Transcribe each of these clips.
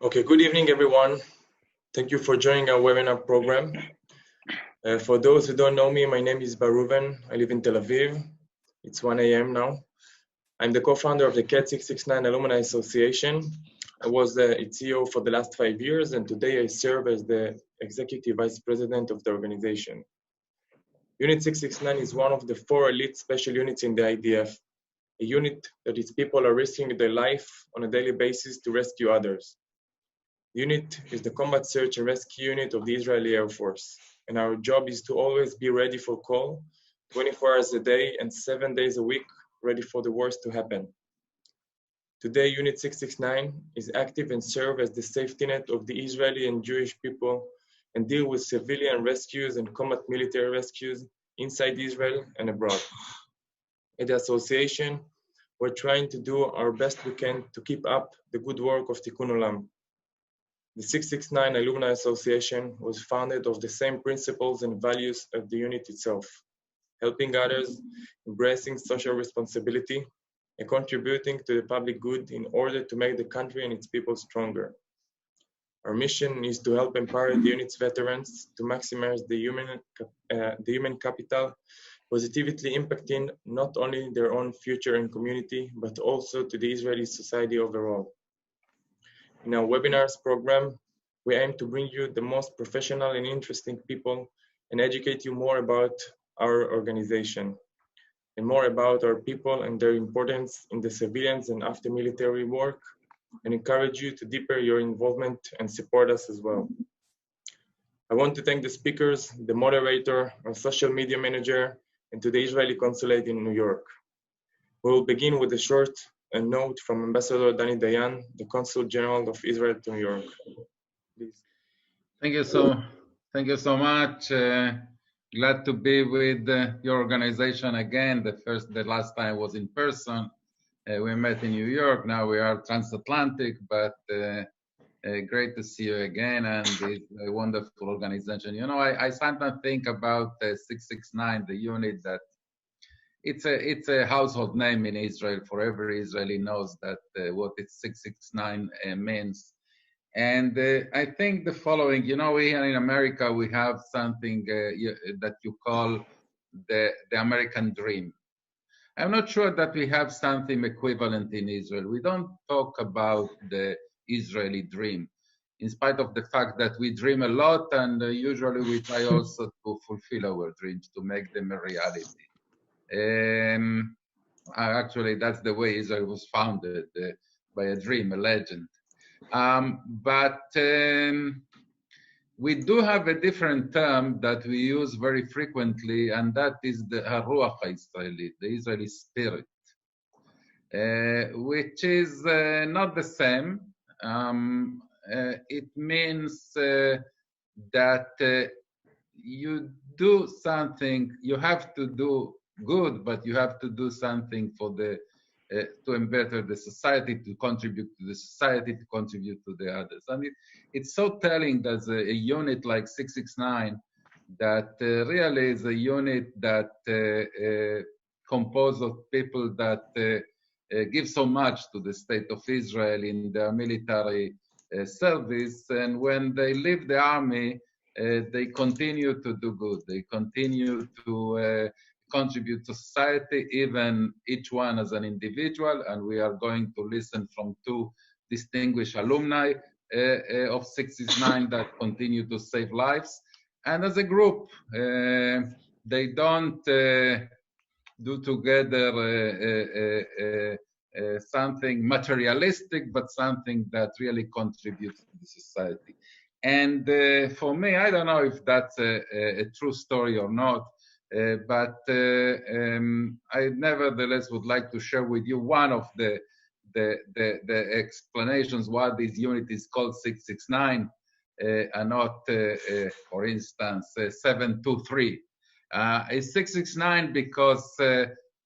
Okay, good evening, everyone. Thank you for joining our webinar program. For those who don't know me, my name is Baruven. I live in Tel Aviv. It's 1 a.m. now. I'm the co-founder of the CAT 669 Alumni Association. I was its CEO for the last 5 years, and today I serve as the Executive Vice President of the organization. Unit 669 is one of the 4 elite special units in the IDF, a unit that its people are risking their life on a daily basis to rescue others. The unit is the combat search and rescue unit of the Israeli Air Force, and our job is to always be ready for call, 24 hours a day and 7 days a week, ready for the worst to happen. Today, Unit 669 is active and serves as the safety net of the Israeli and Jewish people and deal with civilian rescues and combat military rescues inside Israel and abroad. At the association, we're trying to do our best we can to keep up the good work of Tikkun Olam. The 669 Alumni Association was founded of the same principles and values of the unit itself, helping others, embracing social responsibility, and contributing to the public good in order to make the country and its people stronger. Our mission is to help empower the unit's veterans to maximize the human capital, positively impacting not only their own future and community, but also to the Israeli society overall. In our webinars program, we aim to bring you the most professional and interesting people and educate you more about our organization and more about our people and their importance in the civilians and after military work, and encourage you to deepen your involvement and support us as well. I want to thank the speakers, the moderator, our social media manager, and to the Israeli consulate in New York. We will begin with a short note from Ambassador Danny Dayan, the Consul General of Israel to New York. Please. Thank you so much. Glad to be with your organization again. The last time was in person. We met in New York. Now we are transatlantic, but great to see you again. And it's a wonderful organization. You know, I sometimes think about 669, the unit that it's a household name in Israel. For every Israeli knows that what it's 669 means. And I think the following, you know, here in America, we have something that you call the American dream. I'm not sure that we have something equivalent in Israel. We don't talk about the Israeli dream, in spite of the fact that we dream a lot, and usually we try also to fulfill our dreams, to make them a reality. Actually, that's the way Israel was founded, by a dream, a legend. But we do have a different term that we use very frequently, and that is the Haruach HaYisraeli, the Israeli spirit, which is not the same. It means that you do something, you have to do good, but you have to do something for the to better the society, to contribute to the society, to contribute to the others. And it's so telling that a unit like 669, that really is a unit that composed of people that give so much to the state of Israel in their military service. And when they leave the army, they continue to do good. They continue to contribute to society, even each one as an individual. And we are going to listen from 2 distinguished alumni of 669 that continue to save lives. And as a group, they don't do together something materialistic, but something that really contributes to the society. And for me, I don't know if that's a true story or not, but I nevertheless would like to share with you one of the explanations why this unit is called 669 and not, for instance, 723. It's 669 because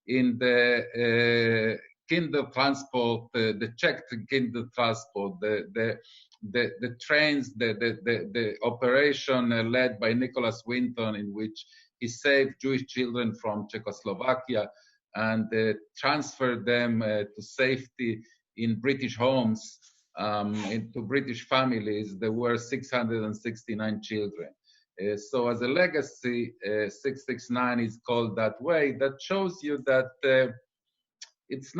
in the Kinder transport, the checked Kinder transport, the trains, the operation led by Nicholas Winton, in which he saved Jewish children from Czechoslovakia and transferred them to safety in British homes. into British families, there were 669 children. So as a legacy, 669 is called that way. That shows you that it's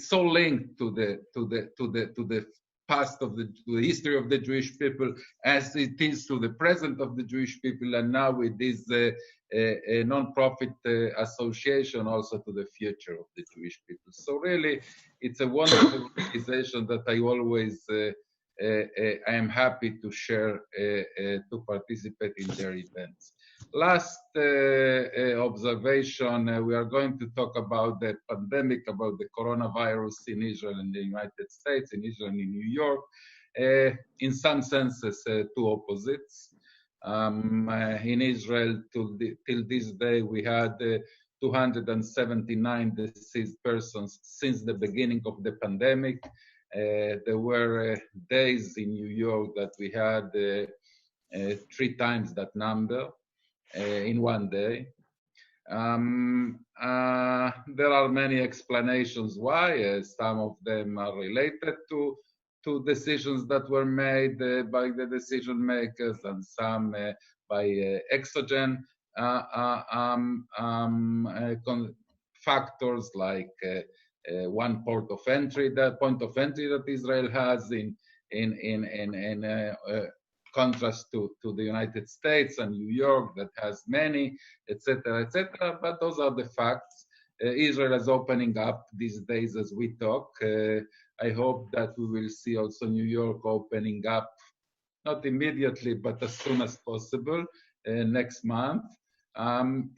so linked to the past of to the history of the Jewish people as it is to the present of the Jewish people, and now with this a non-profit association also to the future of the Jewish people. So really, it's a wonderful organization that I always I am happy to share to participate in their events. Last observation, we are going to talk about the pandemic, about the coronavirus in Israel and the United States, in Israel and in New York. In some senses, two opposites. In Israel, till this day, we had 279 deceased persons since the beginning of the pandemic. There were days in New York that we had 3 times that number in one day. There are many explanations why. Some of them are related to decisions that were made by the decision makers, and some by exogenous factors like one point of entry that Israel has in contrast to the United States and New York that has many, etc., etc. But those are the facts. Israel is opening up these days as we talk. I hope that we will see also New York opening up, not immediately, but as soon as possible next month. And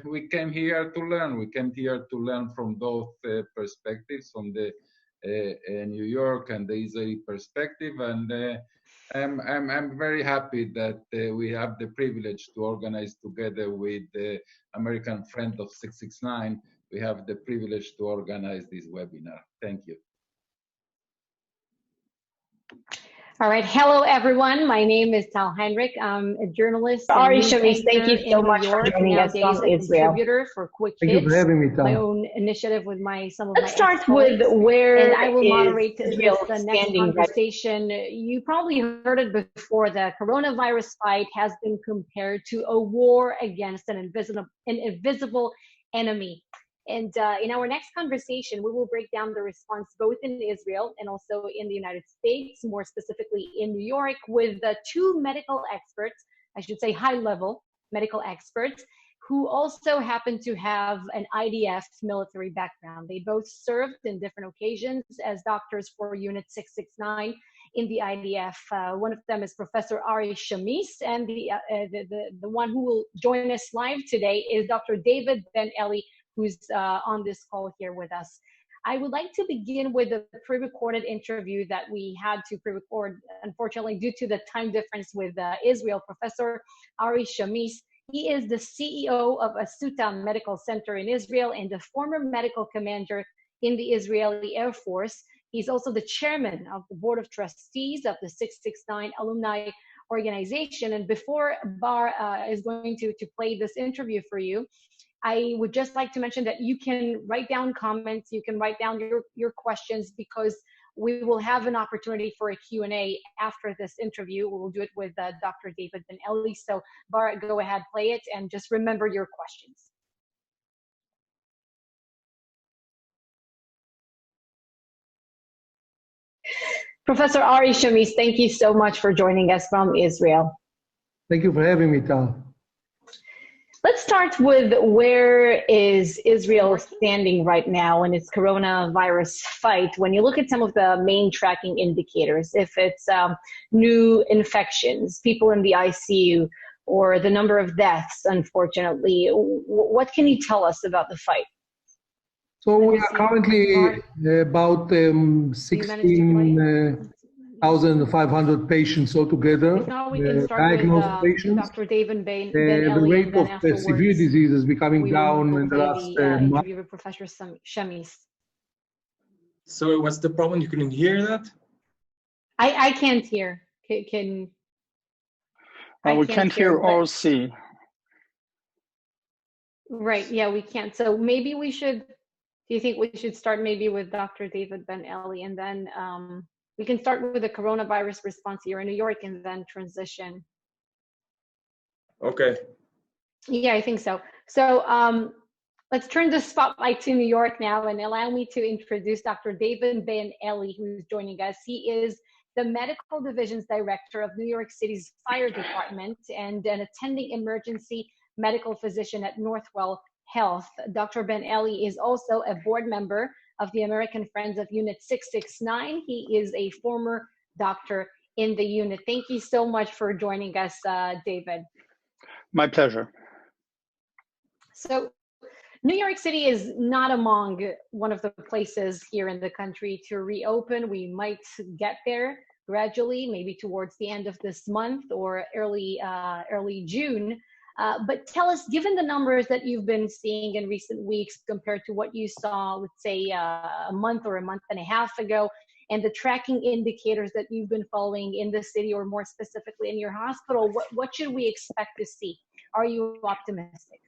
we came here to learn. We came here to learn from both perspectives, from the New York and the Israeli perspective. And I'm very happy that we have the privilege to organize together with the American Friend of 669. We have the privilege to organize this webinar. Thank you. All right. Hello, everyone. My name is Tal Heinrich. I'm a journalist. Ari Shamis, thank you so much for joining us from Israel. Contributor for Quick Thank you for having me, Tal. My own initiative with some of Let's my start with where and I will moderate is the next conversation. You probably heard it before. The coronavirus fight has been compared to a war against an invisible enemy. And in our next conversation, we will break down the response both in Israel and also in the United States, more specifically in New York, with 2 medical experts, I should say high-level medical experts, who also happen to have an IDF military background. They both served in different occasions as doctors for Unit 669 in the IDF. One of them is Professor Ari Shamis, and the one who will join us live today is Dr. David Ben Elie, who's on this call here with us. I would like to begin with a pre-recorded interview that we had to pre-record, unfortunately, due to the time difference with Israel. Professor Ari Shamis, he is the CEO of Asuta Medical Center in Israel and the former medical commander in the Israeli Air Force. He's also the chairman of the board of trustees of the 669 alumni organization. And before Bar is going to play this interview for you, I would just like to mention that you can write down comments, you can write down your questions, because we will have an opportunity for a Q&A after this interview. We will do it with Dr. David Ben Elie. So Bar, go ahead, play it, and just remember your questions. Professor Ari Shamis, thank you so much for joining us from Israel. Thank you for having me, Tal. Let's start with where is Israel standing right now in its coronavirus fight? When you look at some of the main tracking indicators, if it's new infections, people in the ICU, or the number of deaths, unfortunately, what can you tell us about the fight? So we are currently about 16,500 patients altogether, diagnosed patients. Dr. David Ben the rate of severe disease is becoming down in the last month. With Professor Shamis. So what's the problem? You couldn't hear that? I can't hear. We can't hear or see. Right, yeah, we can't. So maybe we should, do you think we should start maybe with Dr. David Ben Elie and then we can start with the coronavirus response here in New York and then transition. Okay. Yeah, I think so. So let's turn the spotlight to New York now, and allow me to introduce Dr. David Ben Elie, who's joining us. He is the Medical Divisions Director of New York City's Fire Department and an attending emergency medical physician at Northwell Health. Dr. Ben Elie is also a board member of the American Friends of Unit 669. He is a former doctor in the unit. Thank you so much for joining us, David. My pleasure. So New York City is not among one of the places here in the country to reopen. We might get there gradually, maybe towards the end of this month or early June. But tell us, given the numbers that you've been seeing in recent weeks compared to what you saw, let's say, a month or a month and a half ago, and the tracking indicators that you've been following in the city, or more specifically in your hospital, what should we expect to see? Are you optimistic?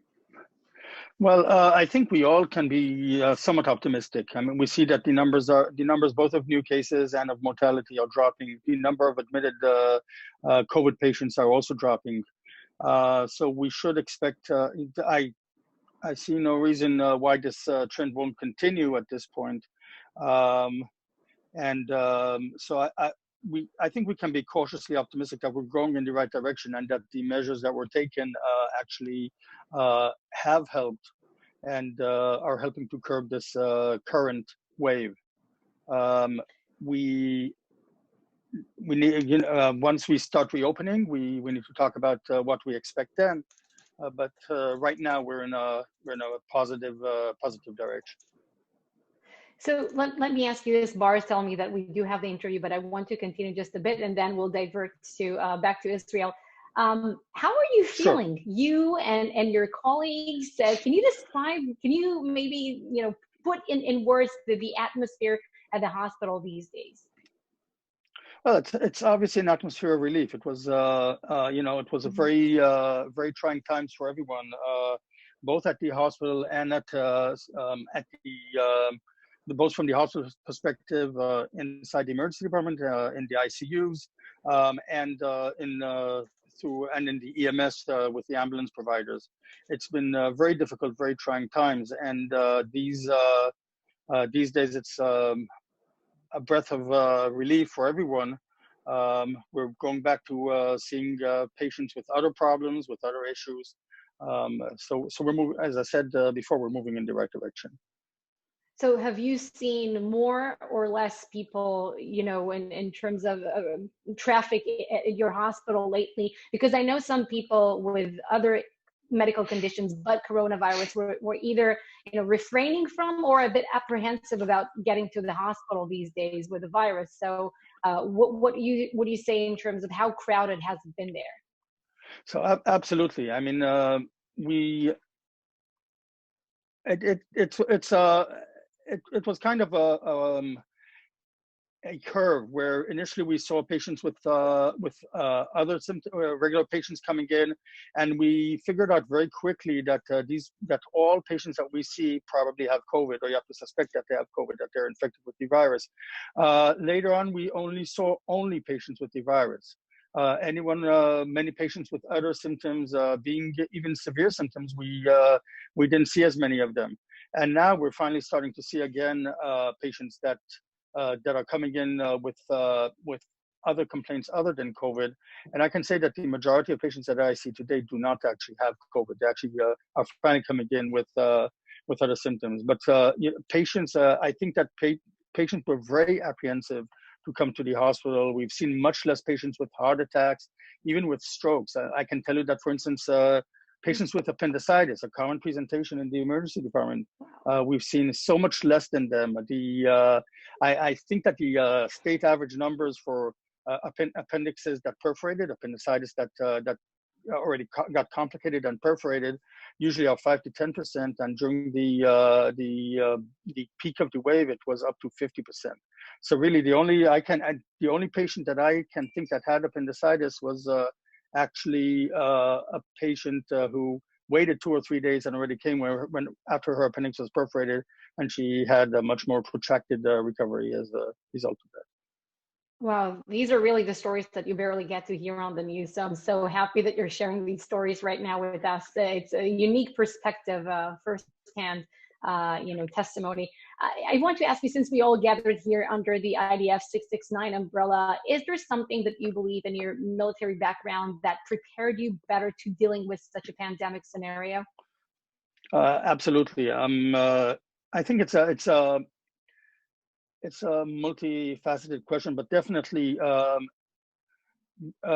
Well, I think we all can be somewhat optimistic. I mean, we see that the numbers both of new cases and of mortality are dropping. The number of admitted COVID patients are also dropping. So we should expect. I see no reason why this trend won't continue at this point. So I think we can be cautiously optimistic that we're going in the right direction, and that the measures that were taken actually have helped and are helping to curb this current wave. We need, once we start reopening, we need to talk about what we expect then. But right now we're in a positive direction. So let me ask you this. Bar is telling me that we do have the interview, but I want to continue just a bit, and then we'll divert to back to Israel. How are you feeling, sure, you and your colleagues? Can you maybe put in words the atmosphere at the hospital these days? Well, it's obviously an atmosphere of relief. It was it was a very very trying times for everyone, both at the hospital and at both from the hospital perspective, inside the emergency department, in the ICUs, and in the EMS with the ambulance providers. It's been very difficult, very trying times, and these days it's a breath of relief for everyone. We're going back to seeing patients with other problems, with other issues. So we're moving, as I said before, we're moving in the right direction. So have you seen more or less people, in terms of traffic at your hospital lately? Because I know some people with other medical conditions but coronavirus were either refraining from or a bit apprehensive about getting to the hospital these days with the virus. So what do you say in terms of how crowded has it been there? So absolutely. I mean, it was kind of a curve where initially we saw patients with other symptoms, regular patients coming in, and we figured out very quickly that all patients that we see probably have COVID, or you have to suspect that they have COVID, that they're infected with the virus. Later on, we only saw patients with the virus. Many patients with other symptoms, being even severe symptoms, we didn't see as many of them. And now we're finally starting to see again patients that are coming in with other complaints other than COVID. And I can say that the majority of patients that I see today do not actually have COVID. They actually are finally coming in with other symptoms. But patients, I think that patients were very apprehensive to come to the hospital. We've seen much less patients with heart attacks, even with strokes. I can tell you that, for instance, patients with appendicitis, a common presentation in the emergency department, we've seen so much less than them. I think that the state average numbers for appendixes that perforated, appendicitis that already got complicated and perforated, usually are 5 to 10%, and during the peak of the wave, it was up to 50%. So really, the only patient that I can think that had appendicitis was actually a patient who waited 2 or 3 days and already came when after her appendix was perforated, and she had a much more protracted recovery as a result of that. Wow, these are really the stories that you barely get to hear on the news. So I'm so happy that you're sharing these stories right now with us. It's a unique perspective, firsthand, testimony. I want to ask you, since we all gathered here under the IDF 669 umbrella, is there something that you believe in your military background that prepared you better to dealing with such a pandemic scenario? Absolutely. I think it's a multifaceted question, but definitely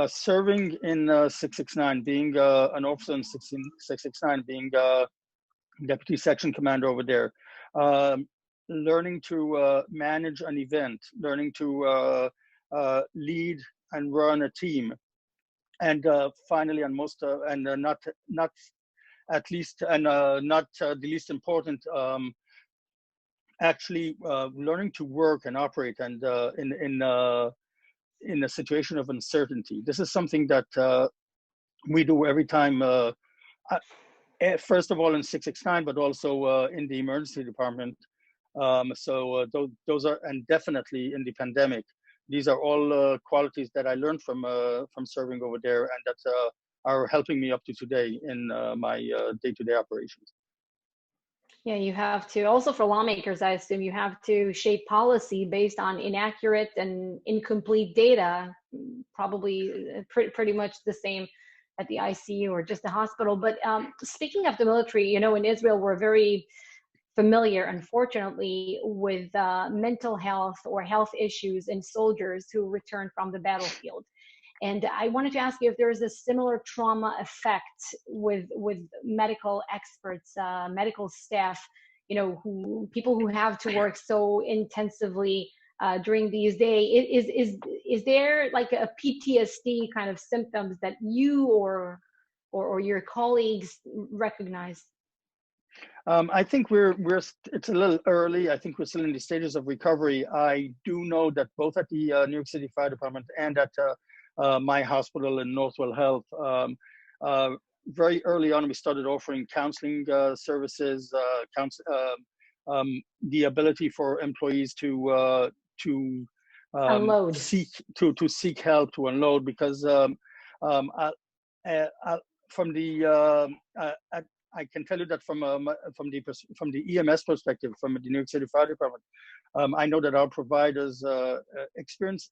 serving in 669, being an officer in 669, being deputy section commander over there, learning to manage an event, learning to lead and run a team, and finally, and most not at least, and not the least important, actually learning to work and operate and in a situation of uncertainty. This is something that we do every time, first of all in 669, but also in the emergency department. Those are, and definitely in the pandemic, these are all qualities that I learned from serving over there, and that are helping me up to today in my day-to-day operations. Yeah, you have to. Also for lawmakers, I assume you have to shape policy based on inaccurate and incomplete data, probably pretty much the same at the ICU or just the hospital. But speaking of the military, in Israel, we're very familiar, unfortunately, with mental health or health issues in soldiers who return from the battlefield. And I wanted to ask you if there is a similar trauma effect with medical experts, medical staff, people who have to work so intensively during these days. Is there like a PTSD kind of symptoms that you or your colleagues recognize? I think it's a little early. I think we're still in the stages of recovery. I do know that both at the New York City Fire Department and at my hospital in Northwell Health, very early on, we started offering counseling services, the ability for employees to unload, seek help, to unload, because from the I can tell you that from the EMS perspective, from the New York City Fire Department, I know that our providers experience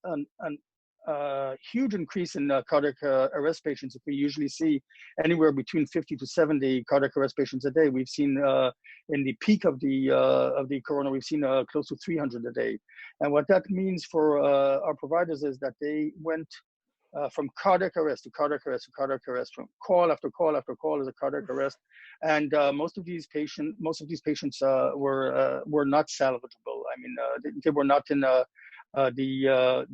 a huge increase in cardiac arrest patients. If we usually see anywhere between 50 to 70 cardiac arrest patients a day, we've seen in the peak of the corona, we've seen close to 300 a day. And what that means for our providers is that they went from cardiac arrest to cardiac arrest to cardiac arrest, from call after call after call is a cardiac arrest, and most of these patients were not salvageable. I mean, they were not in the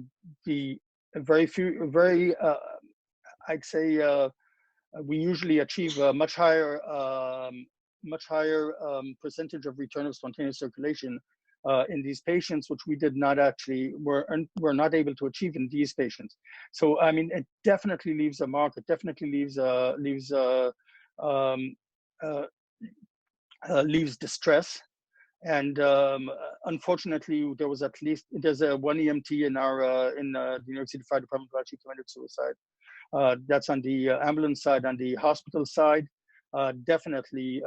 very few, I'd say we usually achieve a much higher percentage of return of spontaneous circulation in these patients, which we did not actually were not able to achieve in these patients. So I mean, it definitely leaves a mark. It definitely leaves distress. And unfortunately, there's a one EMT in our in the New York City Fire Department who actually committed suicide. That's on the ambulance side. On the hospital side, definitely,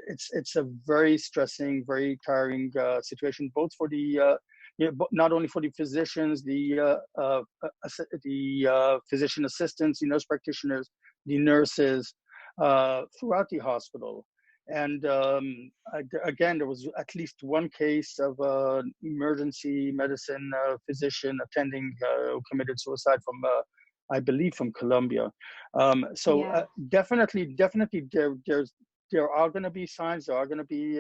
it's a very stressing, very tiring situation, both for the not only for the physicians, the physician assistants, the nurse practitioners, the nurses throughout the hospital. And again, there was at least one case of emergency medicine physician attending who committed suicide from, I believe, from Colombia. Definitely, there are going to be signs. There are going to be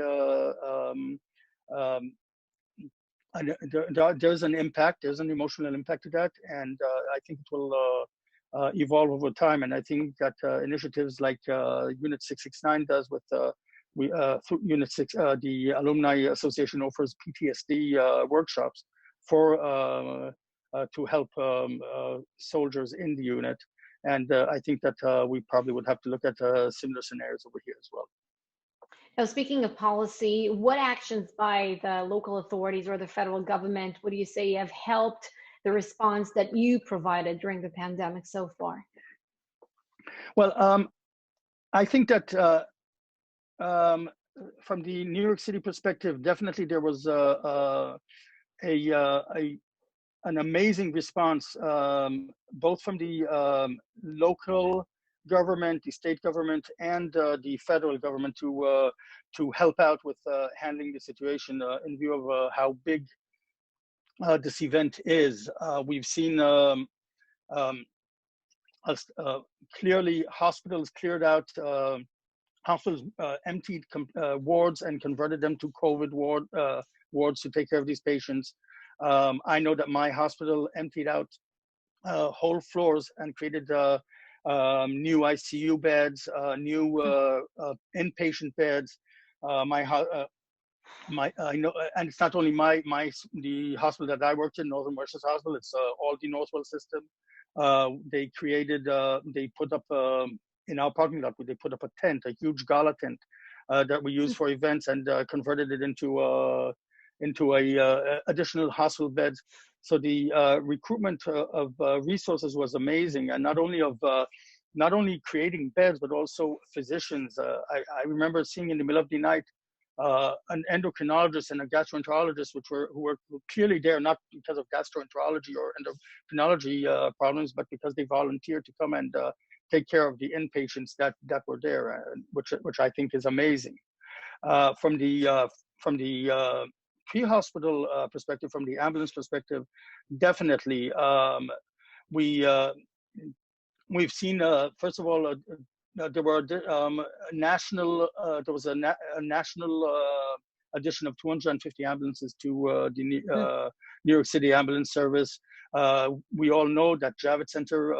there's an impact. There's an emotional impact to that, and I think it will evolve over time. And I think that initiatives like Unit 669 does with through Unit 6, the Alumni Association offers PTSD workshops for to help soldiers in the unit. And I think that we probably would have to look at similar scenarios over here as well. Now, speaking of policy, what actions by the local authorities or the federal government would you say have helped the response that you provided during the pandemic so far? Well, I think that from the New York City perspective, definitely there was an amazing response, both from the local government, the state government, and the federal government to help out with handling the situation in view of how big this event is. We've seen clearly hospitals cleared out, hospitals emptied wards and converted them to COVID wards to take care of these patients. I know that my hospital emptied out whole floors and created new ICU beds, new inpatient beds. I know, and it's not only the hospital that I worked in, Northern Westchester Hospital. It's all the Northwell system. They created, they put up in our parking lot. They put up a tent, a huge gala tent that we use for events, and converted it into a additional hospital beds. So the recruitment of resources was amazing, and not only creating beds but also physicians. I remember seeing in the middle of the night an endocrinologist and a gastroenterologist, who were clearly there not because of gastroenterology or endocrinology problems, but because they volunteered to come and take care of the inpatients that were there, which I think is amazing. From the pre-hospital perspective, from the ambulance perspective, definitely we've seen first of all there were national a national addition of 250 ambulances to the New York City ambulance service. We all know that Javits Center,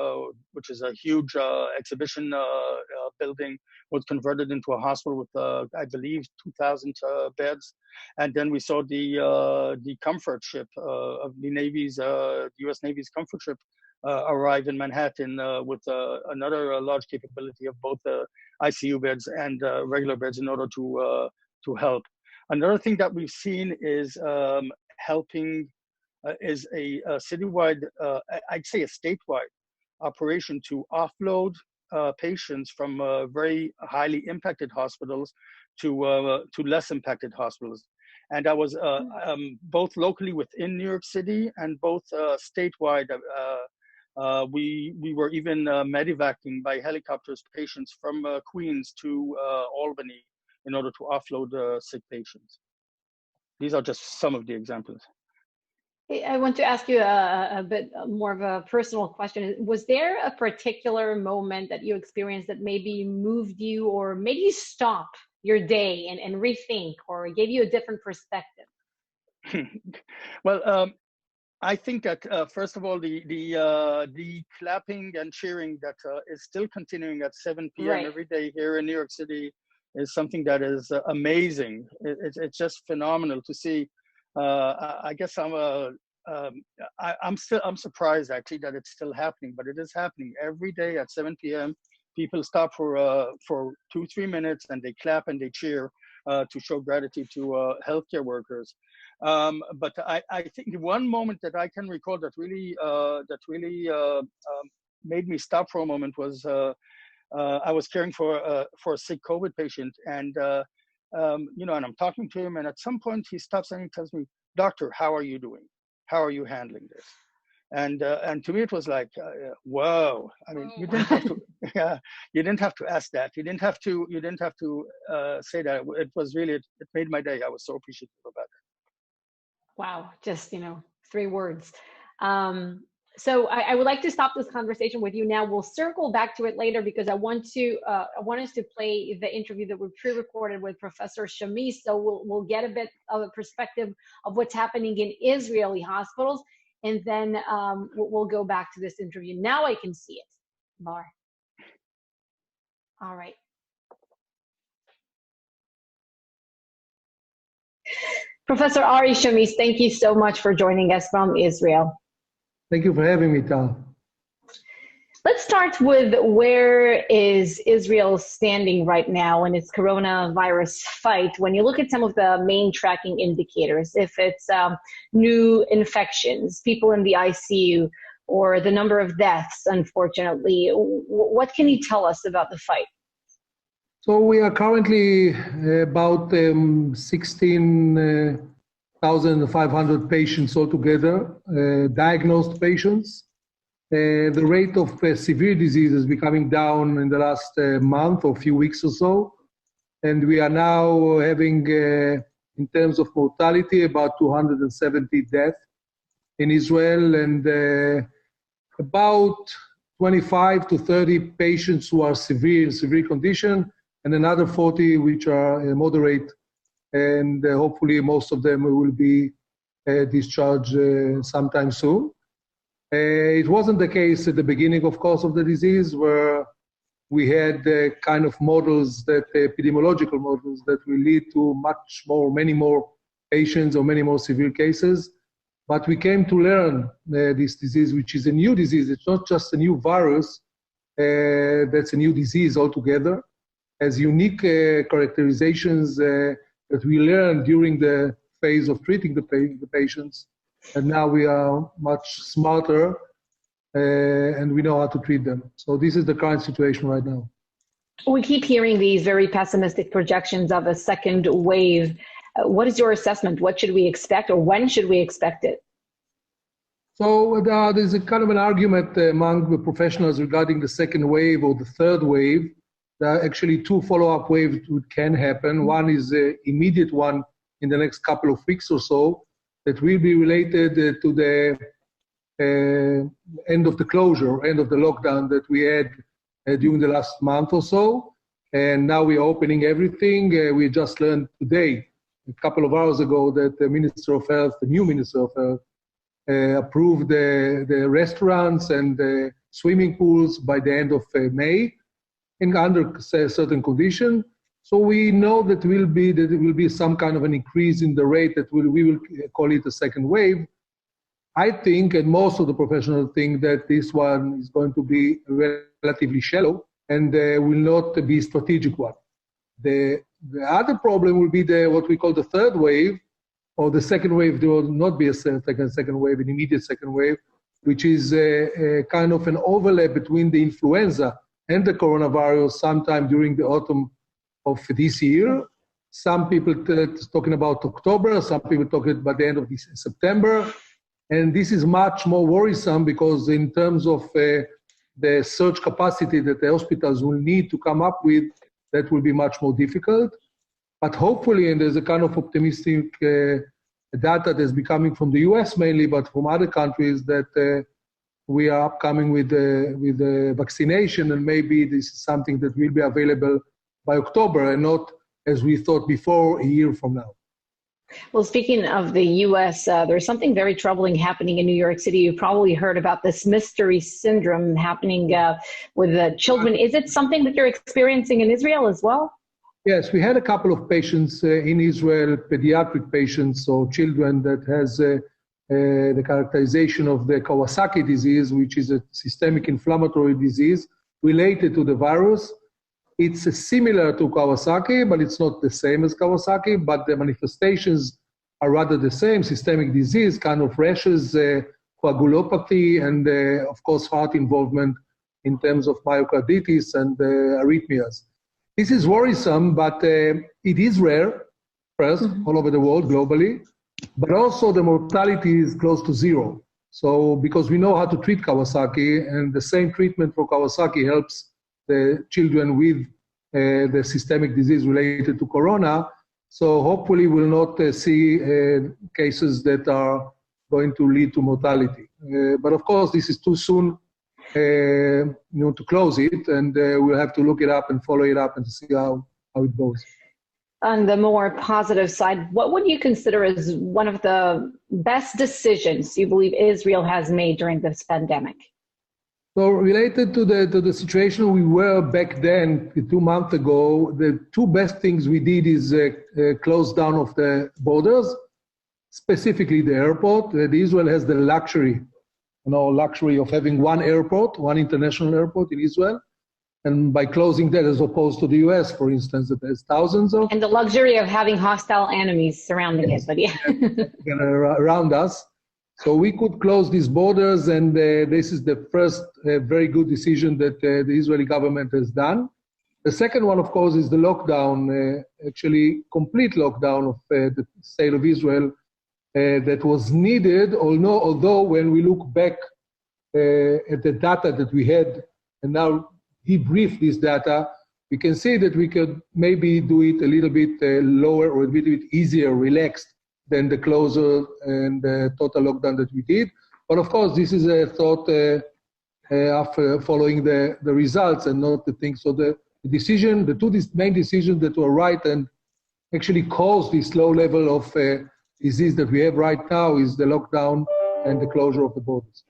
which is a huge exhibition building, was converted into a hospital with, I believe, 2,000 beds. And then we saw the comfort ship of the Navy's, U.S. Navy's comfort ship arrive in Manhattan with another large capability of both ICU beds and regular beds in order to help. Another thing that we've seen is helping is a citywide, I'd say a statewide operation to offload patients from very highly impacted hospitals to less impacted hospitals. And that was both locally within New York City and both statewide. We were even medevacing by helicopters patients from Queens to Albany in order to offload sick patients. These are just some of the examples. I want to ask you a bit more of a personal question. Was there a particular moment that you experienced that maybe moved you or made you stop your day and rethink, or gave you a different perspective? Well, I think that first of all, the clapping and cheering that is still continuing at 7 p.m. Right. every day here in New York City is something that is amazing. It's just phenomenal to see. I guess I'm surprised actually that it's still happening, but it is happening every day at 7 p.m. People stop for 2-3 minutes and they clap and they cheer to show gratitude to healthcare workers. But I think one moment that I can recall that really made me stop for a moment was I was caring for a sick COVID patient, and and I'm talking to him, and at some point he stops and he tells me, "Doctor, how are you doing? How are you handling this?" And to me it was like, whoa! I mean, you didn't have to, you didn't have to ask that. You didn't have to say that. It was really, it made my day. I was so appreciative about that. Wow, just 3 words. So I would like to stop this conversation with you now. We'll circle back to it later because I want us to play the interview that we pre-recorded with Professor Shamis. So we'll get a bit of a perspective of what's happening in Israeli hospitals, and then we'll go back to this interview. Now I can see it, Bar. All right. Professor Ari Shamis, thank you so much for joining us from Israel. Thank you for having me, Tal. Let's start with where is Israel standing right now in its coronavirus fight. When you look at some of the main tracking indicators, if it's new infections, people in the ICU, or the number of deaths, unfortunately, what can you tell us about the fight? So we are currently about 16,500 patients altogether, diagnosed patients. The rate of severe disease is becoming down in the last month or few weeks or so. And we are now having, in terms of mortality, about 270 deaths in Israel, and about 25 to 30 patients who are severe condition, and another 40 which are moderate, and hopefully most of them will be discharged sometime soon. It wasn't the case at the beginning, of course, of the disease, where we had kind of models, that epidemiological models, that will lead to many more patients or many more severe cases. But we came to learn this disease, which is a new disease. It's not just a new virus, that's a new disease altogether, has unique characterizations that we learned during the phase of treating the patients. And now we are much smarter and we know how to treat them. So this is the current situation right now. We keep hearing these very pessimistic projections of a second wave. What is your assessment? What should we expect, or when should we expect it? So there's a kind of an argument among the professionals regarding the second wave or the third wave. There are actually two follow-up waves that can happen. One is the immediate one in the next couple of weeks or so, that will be related to the end of the closure, end of the lockdown that we had during the last month or so. And now we are opening everything. We just learned today, a couple of hours ago, that the Minister of Health, the new Minister of Health, approved the restaurants and the swimming pools by the end of May, and under certain conditions. So we know that there will be some kind of an increase in the rate that we will call it a second wave. I think, and most of the professionals think, that this one is going to be relatively shallow and will not be a strategic one. The other problem will be what we call the third wave, or the second wave. There will not be a second wave, an immediate second wave, which is a kind of an overlap between the influenza and the coronavirus sometime during the autumn of this year. Some people talking about October, some people talking about the end of September. And this is much more worrisome because in terms of the surge capacity that the hospitals will need to come up with, that will be much more difficult. But hopefully, and there's a kind of optimistic data that's becoming from the US mainly, but from other countries, that we are upcoming with the vaccination, and maybe this is something that will be available by October and not, as we thought before, a year from now. Well, speaking of the U.S., there's something very troubling happening in New York City. You've probably heard about this mystery syndrome happening with children. Is it something that you're experiencing in Israel as well? Yes, we had a couple of patients in Israel, pediatric patients or children that has the characterization of the Kawasaki disease, which is a systemic inflammatory disease related to the virus. It's similar to Kawasaki, but it's not the same as Kawasaki, but the manifestations are rather the same: systemic disease, kind of rashes, coagulopathy, and of course heart involvement in terms of myocarditis and arrhythmias. This is worrisome, but it is rare, first, all over the world, globally, but also the mortality is close to zero. So because we know how to treat Kawasaki, and the same treatment for Kawasaki helps the children with the systemic disease related to corona. So hopefully we'll not see cases that are going to lead to mortality. But of course, this is too soon to close it, and we'll have to look it up and follow it up and see how it goes. On the more positive side, what would you consider as one of the best decisions you believe Israel has made during this pandemic? So related to the situation we were back then, 2 months ago, the two best things we did is close down of the borders, specifically the airport. Israel has the luxury luxury of having one airport, one international airport in Israel. And by closing that, as opposed to the US, for instance, that has thousands of. And the luxury of having hostile enemies surrounding it, but yeah. around us. So we could close these borders, and this is the first very good decision that the Israeli government has done. The second one, of course, is the lockdown, actually complete lockdown of the state of Israel that was needed, although when we look back at the data that we had and now debrief this data, we can see that we could maybe do it a little bit lower or a little bit easier, relaxed than the closure and the total lockdown that we did. But of course, this is a thought after following the results and not the thing. So the decision, the two main decisions that were right and actually caused this low level of disease that we have right now is the lockdown and the closure of the borders.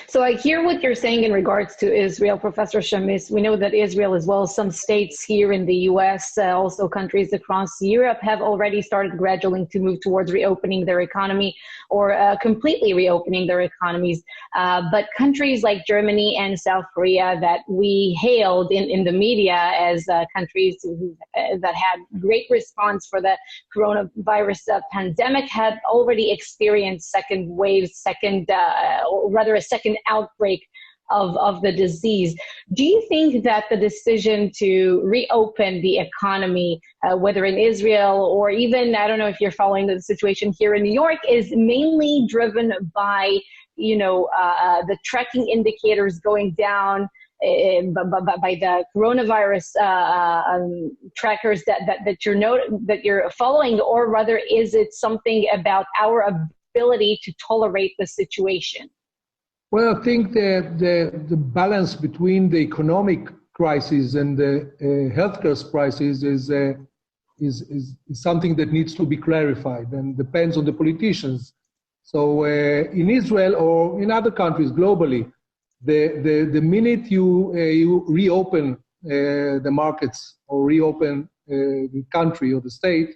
So I hear what you're saying in regards to Israel, Professor Shamis. We know that Israel, as well as some states here in the US, also countries across Europe, have already started gradually to move towards reopening their economy or completely reopening their economies. But countries like Germany and South Korea that we hailed in the media as countries that had great response for the coronavirus pandemic had already experienced second waves, or rather a second outbreak of the disease. Do you think that the decision to reopen the economy, whether in Israel or even, I don't know if you're following the situation here in New York, is mainly driven by, the tracking indicators going down, by the coronavirus trackers that you're following, or rather is it something about our ability to tolerate the situation? Well, I think the balance between the economic crisis and the healthcare crisis is something that needs to be clarified and depends on the politicians. So in Israel or in other countries globally, the minute you reopen the markets or reopen the country or the state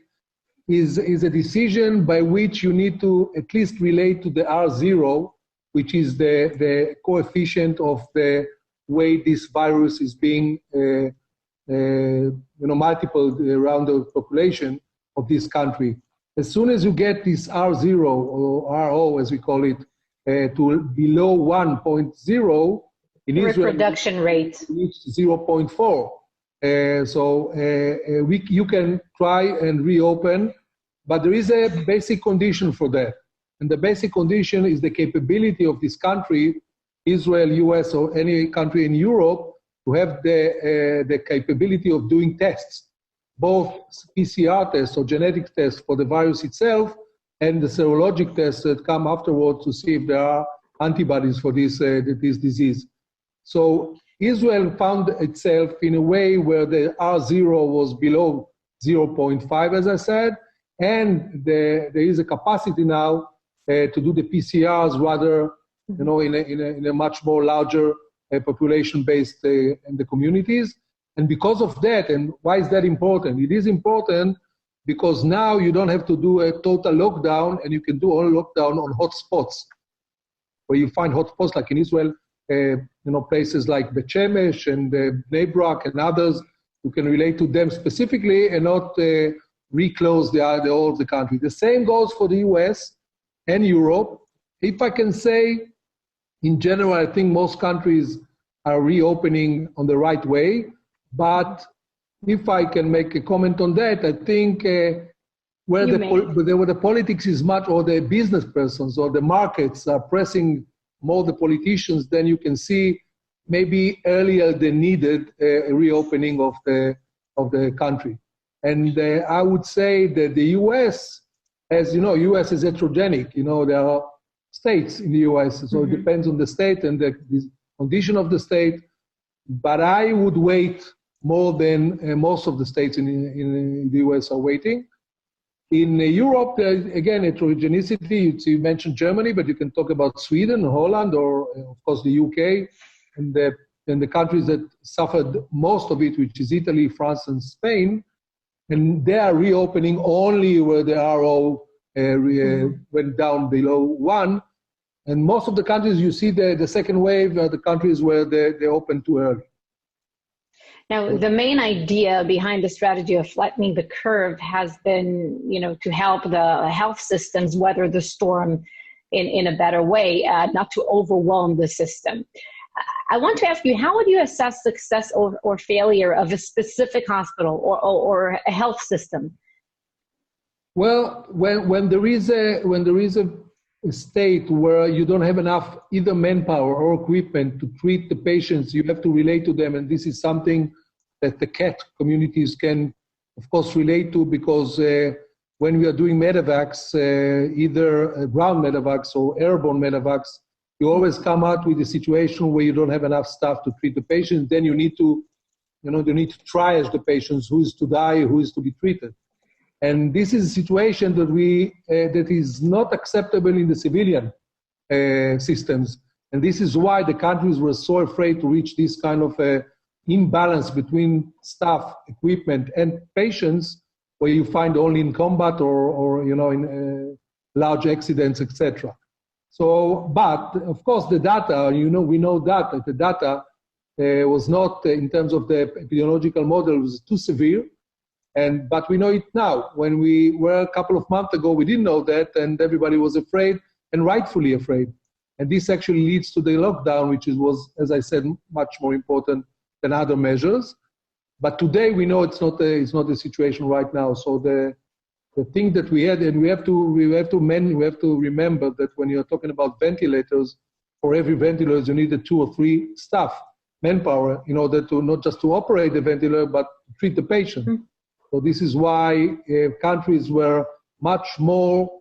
is a decision by which you need to at least relate to the R0, which is the coefficient of the way this virus is being multiplied around the population of this country. As soon as you get this R0 or RO, as we call it, to below 1.0, in Israel, reproduction rate reached 0.4. So you can try and reopen, but there is a basic condition for that. And the basic condition is the capability of this country, Israel, US, or any country in Europe, to have the capability of doing tests, both PCR tests or genetic tests for the virus itself, and the serologic tests that come afterwards to see if there are antibodies for this disease. So Israel found itself in a way where the R0 was below 0.5, as I said, and there is a capacity now to do the PCRs rather, in a much more larger population-based in the communities. And because of that, and why is that important? It is important because now you don't have to do a total lockdown, and you can do all lockdown on hotspots, where you find hotspots like in Israel, places like Bet Shemesh and Bnei Brak and others. You can relate to them specifically and not reclose the whole of the country. The same goes for the US and Europe. If I can say, in general, I think most countries are reopening on the right way. But if I can make a comment on that, I think where the politics is much, or the business persons or the markets are pressing more the politicians, then you can see maybe earlier than needed a reopening of the country. And I would say that the US, as you know, US is heterogenic. There are states in the US, so it depends on the state and the condition of the state. But I would wait more than most of the states in the US are waiting. In Europe, again, heterogeneity, you mentioned Germany, but you can talk about Sweden, Holland, or of course the UK, and the countries that suffered most of it, which is Italy, France, and Spain. And they are reopening only where the RO went down below 1. And most of the countries you see the second wave are the countries where they open too early. Now, the main idea behind the strategy of flattening the curve has been, to help the health systems weather the storm in a better way, not to overwhelm the system. I want to ask you, how would you assess success or failure of a specific hospital or a health system? Well, when there is a state where you don't have enough either manpower or equipment to treat the patients, you have to relate to them, and this is something that the CAT communities can, of course, relate to, because when we are doing medevacs, either ground medevacs or airborne medevacs, you always come out with a situation where you don't have enough staff to treat the patient. Then you need to triage the patients, who is to die, who is to be treated. And this is a situation that is not acceptable in the civilian systems. And this is why the countries were so afraid to reach this kind of imbalance between staff, equipment, and patients, where you find only in combat or in large accidents, etc. So, but of course the data, we know that the data was not, in terms of the epidemiological model, was too severe. But we know it now. When we were a couple of months ago, we didn't know that, and everybody was afraid, and rightfully afraid. And this actually leads to the lockdown, which was, as I said, much more important than other measures. But today we know it's not the situation right now. So the thing that we had, and we have to remember that when you're talking about ventilators, for every ventilator you need 2 or 3 staff, manpower, in order to not just to operate the ventilator, but to treat the patient. Mm-hmm. So this is why countries were much more,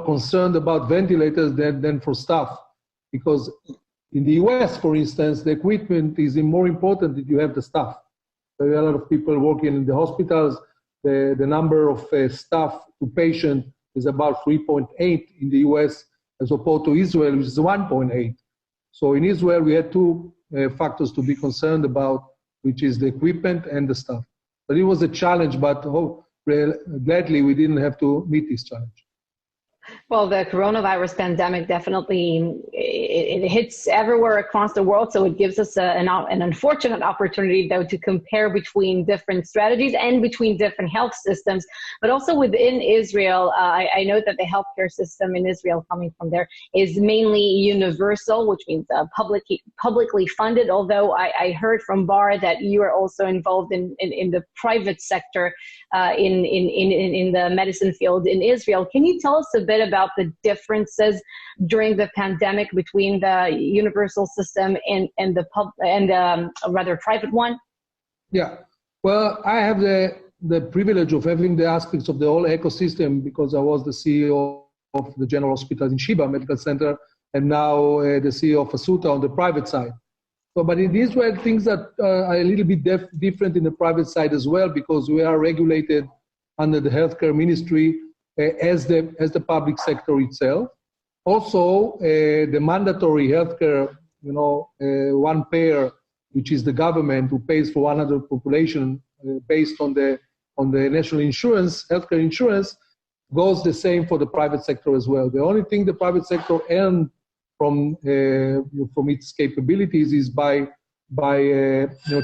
concerned about ventilators than for staff, because in the US, for instance, the equipment is more important than you have the staff. There are a lot of people working in the hospitals. The number of staff to patient is about 3.8 in the US, as opposed to Israel, which is 1.8. So in Israel, we had 2 factors to be concerned about, which is the equipment and the staff. But it was a challenge, but gladly we didn't have to meet this challenge. Well, the coronavirus pandemic definitely, it hits everywhere across the world, so it gives us an unfortunate opportunity, though, to compare between different strategies and between different health systems, but also within Israel. I know that the healthcare system in Israel, coming from there, is mainly universal, which means publicly funded, although I heard from Bar that you are also involved in the private sector in the medicine field in Israel. Can you tell us a bit about the differences during the pandemic between the universal system and the rather private one? Yeah, well, I have the privilege of having the aspects of the whole ecosystem, because I was the CEO of the General Hospital in Sheba Medical Center, and now the CEO of Asuta on the private side. So, but in Israel, things are a little bit different in the private side as well, because we are regulated under the healthcare ministry as the public sector itself. Also, the mandatory healthcare, one payer, which is the government who pays for 100 population based on the national insurance, healthcare insurance, goes the same for the private sector as well. The only thing the private sector earns from its capabilities is by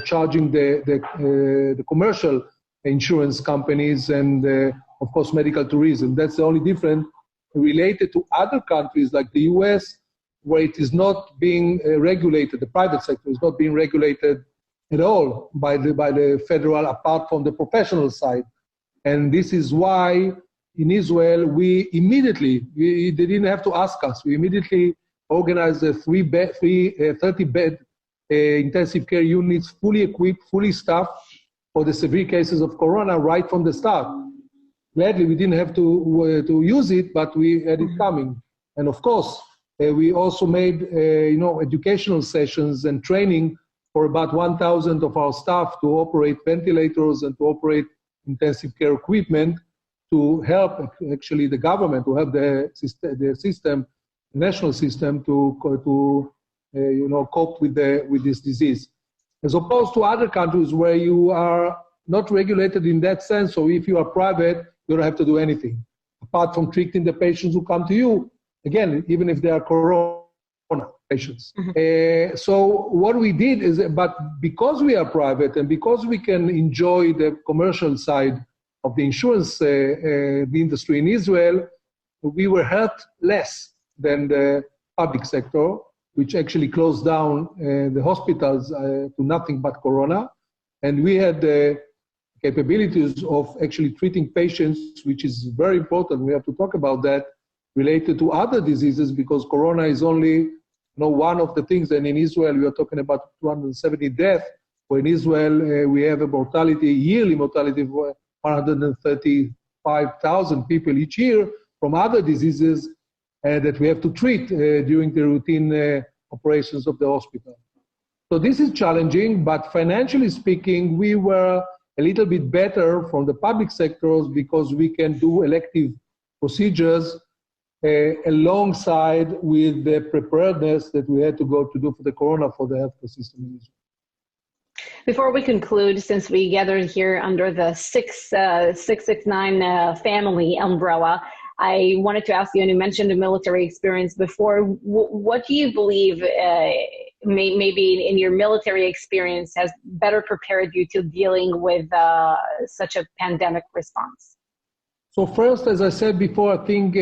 charging the commercial insurance companies and of course medical tourism. That's the only difference related to other countries like the US, where it is not being regulated. The private sector is not being regulated at all by the federal, apart from the professional side. And this is why in Israel they didn't have to ask us. We immediately organized 30-bed intensive care units, fully equipped, fully staffed for the severe cases of corona right from the start. Gladly, we didn't have to use it, but we had it coming. And of course, we also made educational sessions and training for about 1,000 of our staff to operate ventilators and to operate intensive care equipment, to help actually the government, to help the system, the national system, to cope with this disease, as opposed to other countries where you are not regulated in that sense. So if you are private, you don't have to do anything apart from treating the patients who come to you, again, even if they are corona patients. So what we did is, but because we are private and because we can enjoy the commercial side of the insurance the industry in Israel, we were hurt less than the public sector, which actually closed down the hospitals to nothing but corona. And we had the capabilities of actually treating patients, which is very important. We have to talk about that, related to other diseases, because corona is only one of the things. And in Israel, we are talking about 270 deaths, where in Israel we have a mortality, yearly mortality of 135,000 people each year from other diseases that we have to treat during the routine operations of the hospital. So this is challenging, but financially speaking, we were a little bit better from the public sectors because we can do elective procedures alongside with the preparedness that we had to go to do for the corona for the healthcare system in Israel. Before we conclude, since we gathered here under the 669 family umbrella, I wanted to ask you, and you mentioned the military experience before, what do you believe maybe in your military experience has better prepared you to dealing with such a pandemic response? So first, as I said before, I think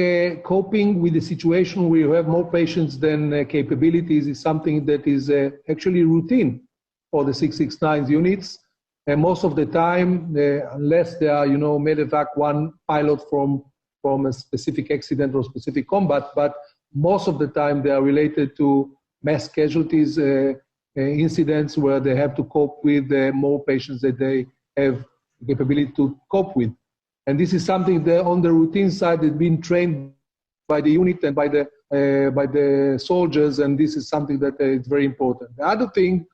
coping with the situation where you have more patients than capabilities is something that is actually routine for the 669 units. And most of the time, unless they are, medevac one pilot from a specific accident or specific combat, but most of the time they are related to mass casualties incidents where they have to cope with more patients that they have the capability to cope with. And this is something that on the routine side has been trained by the unit and by the soldiers, and this is something that is very important. The other thing,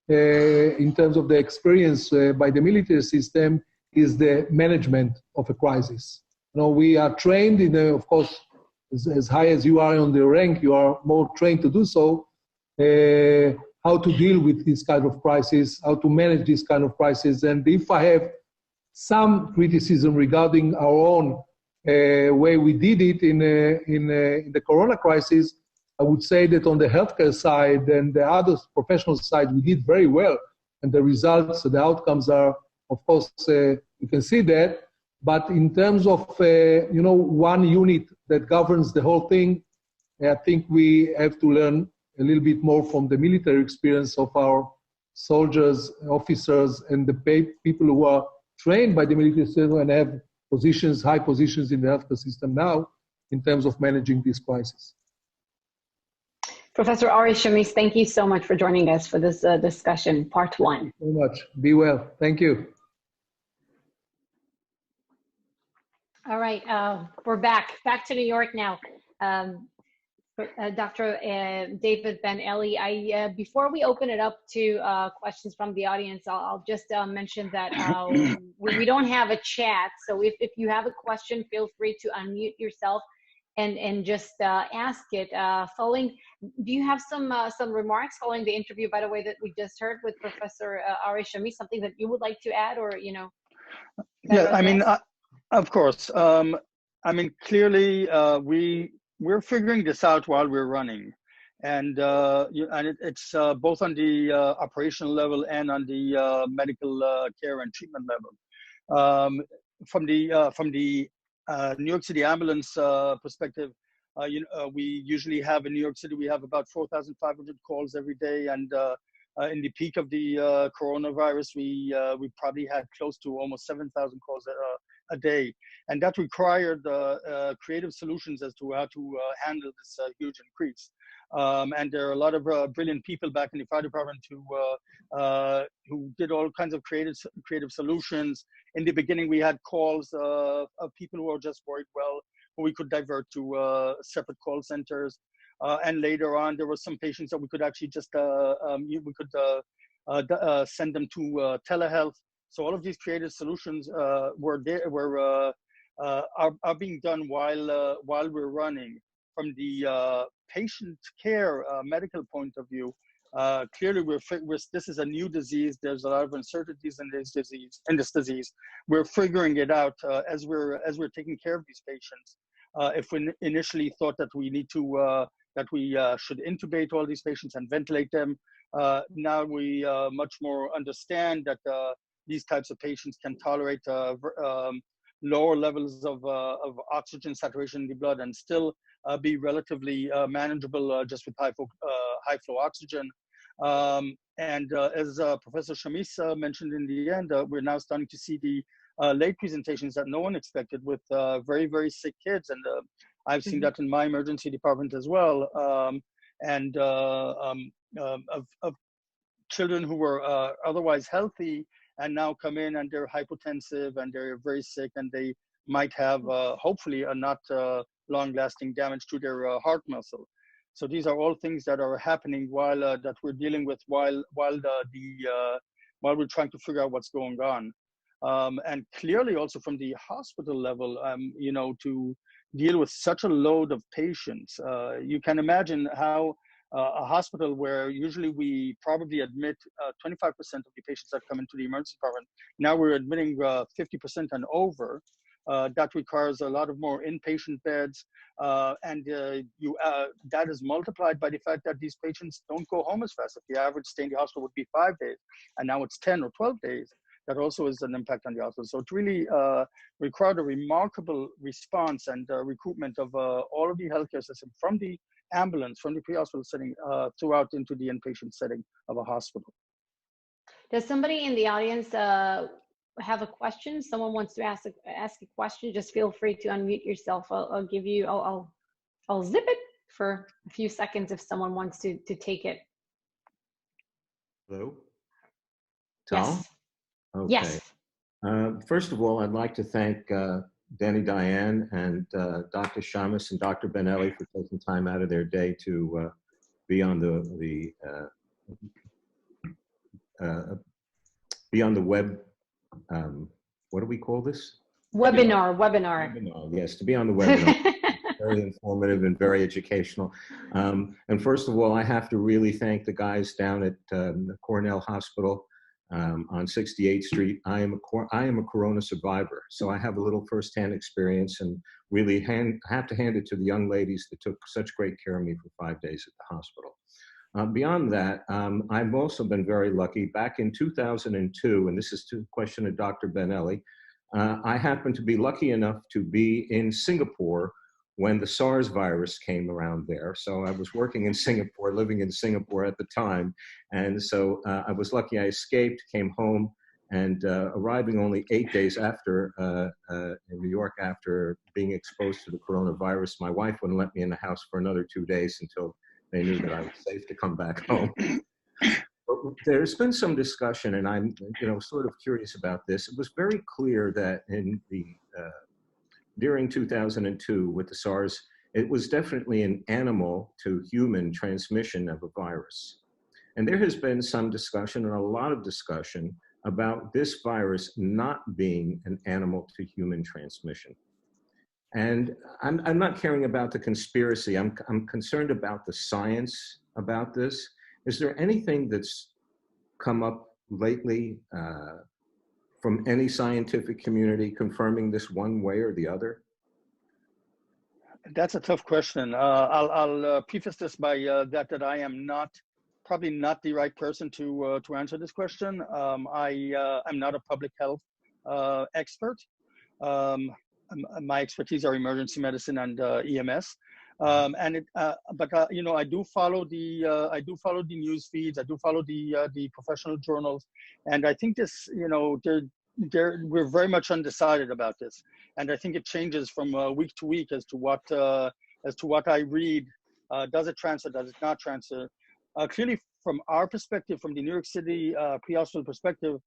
in terms of the experience by the military system, is the management of a crisis. We are trained of course, as high as you are on the rank, you are more trained to do so, how to deal with this kind of crisis, how to manage this kind of crisis. And if I have some criticism regarding our own way we did it in the corona crisis, I would say that on the healthcare side and the other professional side, we did very well. And the results, the outcomes are, of course, you can see that. But in terms of, one unit that governs the whole thing, I think we have to learn a little bit more from the military experience of our soldiers, officers, and the people who are trained by the military system and have positions, high positions in the healthcare system now in terms of managing this crisis. Professor Ari Shamis, thank you so much for joining us for this discussion, part one. Thank you so much. Be well. Thank you. All right, we're back to New York now. Dr. David Ben Elie, before we open it up to questions from the audience, I'll just mention that we don't have a chat. So if you have a question, feel free to unmute yourself and just ask it. Do you have some remarks following the interview, by the way, that we just heard with Professor Ari Shamis, something that you would like to add or, Yeah, I mean, of course. Clearly, we're figuring this out while we're running, and it's both on the operational level and on the medical care and treatment level. From the New York City ambulance perspective, we usually have in New York City, we have about 4,500 calls every day, and in the peak of the coronavirus, we probably had close to almost 7,000 calls a day, and that required creative solutions as to how to handle this huge increase. And there are a lot of brilliant people back in the fire department who did all kinds of creative solutions. In the beginning, we had calls of people who were just worried well, who we could divert to separate call centers. And later on, there were some patients that we could actually just send them to telehealth. So all of these creative solutions are being done while we're running. From the patient care medical point of view, clearly this is a new disease. There's a lot of uncertainties in this disease. We're figuring it out as we're taking care of these patients. if we initially thought that we need to should intubate all these patients and ventilate them, now we much more understand that these types of patients can tolerate lower levels of oxygen saturation in the blood and still be relatively manageable just with high flow oxygen. As Professor Shamis mentioned in the end, we're now starting to see the late presentations that no one expected with very, very sick kids. And I've seen that in my emergency department as well. Of children who were otherwise healthy and now come in and they're hypotensive and they're very sick and they might have hopefully a not long-lasting damage to their heart muscle. So these are all things that are happening while that we're dealing with while we're trying to figure out what's going on. And clearly also from the hospital level, you know, to deal with such a load of patients, you can imagine how a hospital where usually we probably admit 25% of the patients that come into the emergency department, now we're admitting 50% and over. That requires a lot of more inpatient beds, and that is multiplied by the fact that these patients don't go home as fast. If the average stay in the hospital would be 5 days, and now it's 10 or 12 days, that also is an impact on the hospital. So it really required a remarkable response and recruitment of all of the healthcare system, from the ambulance, from the pre-hospital setting throughout into the inpatient setting of a hospital. Does somebody in the audience have a question? Someone wants to ask a question, just feel free to unmute yourself. I'll give you, I'll zip it for a few seconds if someone wants to take it. Hello? Tal? Yes. Okay. Yes. First of all, I'd like to thank Danny Diane and Dr. Shamis and Dr. Ben Elie for taking time out of their day to be on the web. What do we call this? Webinar. Yes, to be on the webinar. Very informative and very educational. And first of all, I have to really thank the guys down at the Cornell Hospital on 68th Street. I am a corona survivor, so I have a little firsthand experience, and really have to hand it to the young ladies that took such great care of me for 5 days at the hospital. Beyond that, I've also been very lucky. Back in 2002, and this is to the question of Dr. Ben Elie, I happened to be lucky enough to be in Singapore when the SARS virus came around there. So I was working in Singapore, living in Singapore at the time. And so I was lucky I escaped, came home, and arriving only 8 days after in New York after being exposed to the coronavirus, my wife wouldn't let me in the house for another 2 days until they knew that I was safe to come back home. But there's been some discussion, and I'm sort of curious about this. It was very clear that in the during 2002 with the SARS, it was definitely an animal to human transmission of a virus. And there has been some discussion, and a lot of discussion, about this virus not being an animal to human transmission. And I'm not caring about the conspiracy. I'm concerned about the science about this. Is there anything that's come up lately from any scientific community confirming this one way or the other? That's a tough question. I'll preface this by that I am probably not the right person to answer this question. I'm not a public health expert. My expertise are emergency medicine and EMS. But I do follow the news feeds. I do follow the professional journals, and I think this, we're very much undecided about this, and I think it changes from week to week as to what I read. Does it transfer? Does it not transfer? Clearly, from our perspective, from the New York City pre-hospital perspective,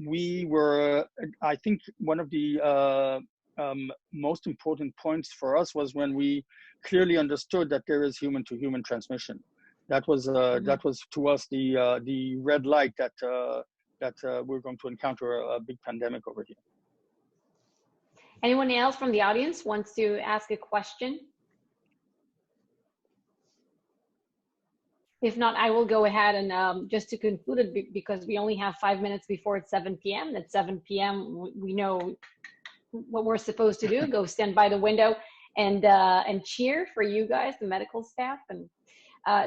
we were. I think one of the most important points for us was when we clearly understood that there is human-to-human transmission. That was to us the red light that we're going to encounter a big pandemic over here. Anyone else from the audience wants to ask a question? If not, I will go ahead and just to conclude it, because we only have 5 minutes before it's 7 p.m. At 7 p.m., we know what we're supposed to do, go stand by the window and cheer for you guys, the medical staff. And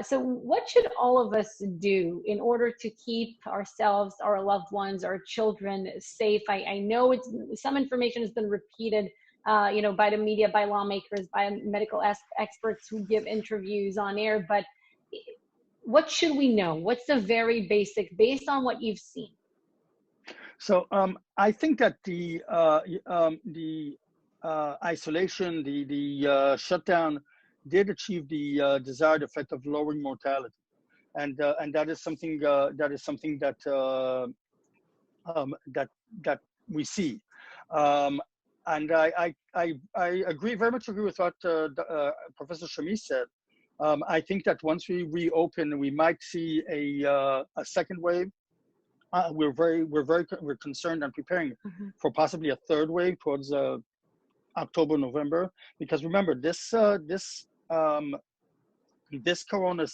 so what should all of us do in order to keep ourselves, our loved ones, our children safe? I know some information has been repeated, by the media, by lawmakers, by medical experts who give interviews on air, but what should we know? What's the very basic, based on what you've seen? So I think that the isolation, the shutdown, did achieve the desired effect of lowering mortality, and that is something that we see, and I very much agree with what Professor Shami said. I think that once we reopen, we might see a second wave. We're concerned and preparing for possibly a third wave towards October, November, because remember this corona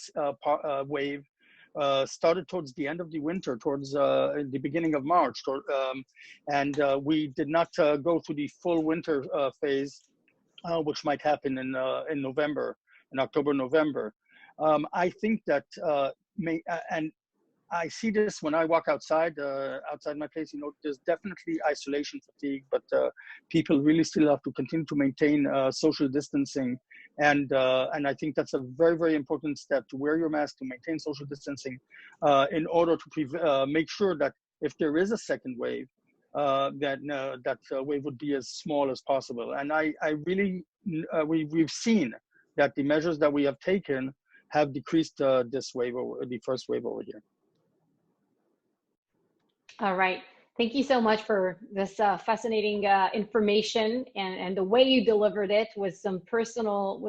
wave started towards the end of the winter, towards the beginning of March, and we did not go through the full winter phase, which might happen in November, in October, November. I think that and I see this when I walk outside my place. There's definitely isolation fatigue, but people really still have to continue to maintain social distancing, and I think that's a very, very important step, to wear your mask, to maintain social distancing, in order to make sure that if there is a second wave, that wave would be as small as possible. And I really we've seen that the measures that we have taken have decreased this wave, or the first wave over here. All right. Thank you so much for this fascinating information, and the way you delivered it with some personal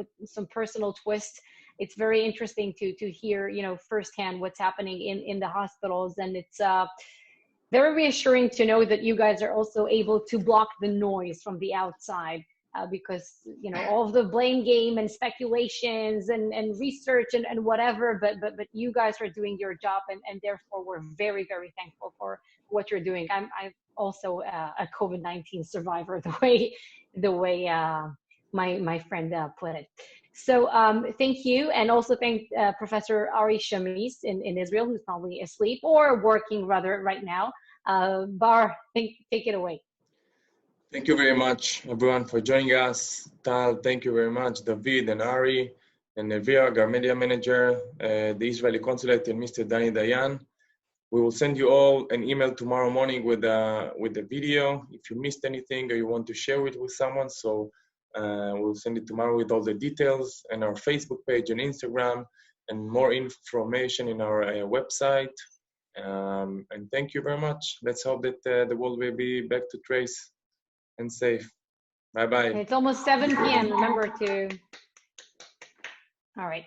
twist. It's very interesting to hear, firsthand what's happening in the hospitals, and it's very reassuring to know that you guys are also able to block the noise from the outside. Because all of the blame game and speculations and research and whatever, but you guys are doing your job, and therefore we're very, very thankful for what you're doing. I'm also a COVID-19 survivor, the way my friend put it. So thank you, and also thank Professor Ari Shamis in Israel, who's probably asleep or working rather right now. Bar, take it away. Thank you very much, everyone, for joining us. Tal, thank you very much. David and Ari and Nevia, our media manager, the Israeli consulate, and Mr. Danny Dayan. We will send you all an email tomorrow morning with the video. If you missed anything or you want to share it with someone, so we'll send it tomorrow with all the details, and our Facebook page and Instagram, and more information in our website. And thank you very much. Let's hope that the world will be back to trace and safe. Bye-bye. It's almost 7 p.m. Remember to, all right.